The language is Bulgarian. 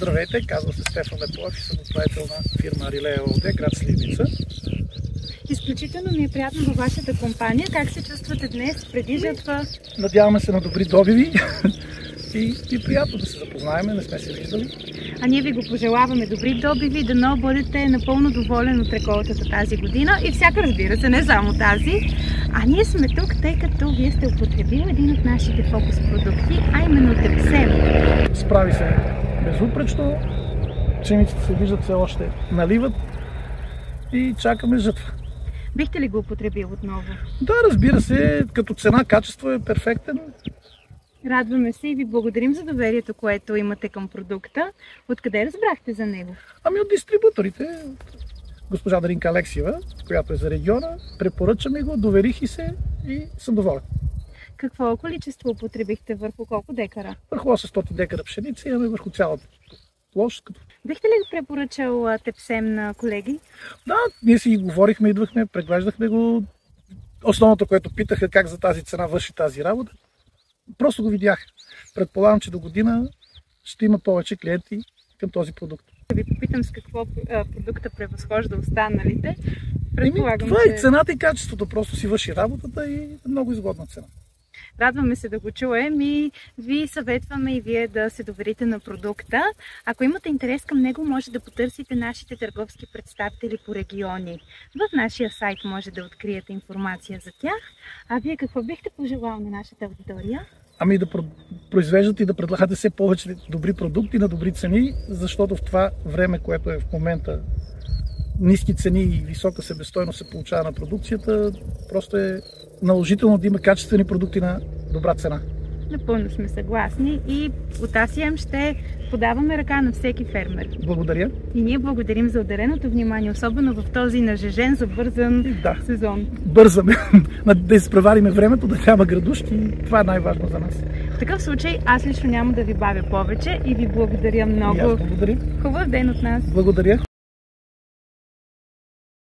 Здравейте, казвам се Стефан Лепов и съм управител на фирма Рилея ООД, град Сливница. Изключително ми е приятно във вашата компания. Как се чувствате днес, преди жатва? Надяваме се на добри добиви и приятно да се запознаем, не сме се виждали. А ние ви го пожелаваме добри добиви, дано бъдете напълно доволен от реколтата тази година и всяка, разбира се, не само тази. А ние сме тук, тъй като вие сте употребили един от нашите фокус продукти, а именно Тепсем. Справи се безупречно, пшениците се виждат все още наливат и чакаме жатва. Бихте ли го употребил отново? Да, разбира се, като цена-качество е перфектен. Радваме се и ви благодарим за доверието, което имате към продукта. Откъде разбрахте за него? Ами от дистрибуторите, госпожа Даринка Алексиева, която е за региона. Препоръчаме го, доверих и се и съм доволен. Какво количество употребихте, върху колко декара? Върху 800 декара пшеница имаме върху цялата площ. Бихте ли го препоръчал Тепсем на колеги? Да, ние си говорихме, идвахме, преглеждахме го. Основното, което питаха, как за тази цена върши тази работа, просто го видях. Предполагам, че до година ще има повече клиенти към този продукт. Да ви попитам с какво продукта превъзхожда останалите. Това е цената и качеството, просто си върши работата и много изгодна цена. Радваме се да го чуем и ви съветваме и вие да се доверите на продукта. Ако имате интерес към него, може да потърсите нашите търговски представители по региони. В нашия сайт може да откриете информация за тях. А вие какво бихте пожелал на нашата аудитория? Ами да произвеждат и да предлагате все повече добри продукти на добри цени, защото в това време, което е в момента ниски цени и висока себестойност се получава на продукцията, просто е наложително да има качествени продукти на добра цена. Напълно сме съгласни и от АСИЕМ ще подаваме ръка на всеки фермер. Благодаря. И ние благодарим за отделеното внимание, особено в този нажежен, забързан сезон. Бързаме да изпревариме времето, да няма градушки. Това е най-важно за нас. В такъв случай аз лично няма да ви бавя повече и ви благодаря много. И аз благодаря. Хубав ден от нас. Благодаря.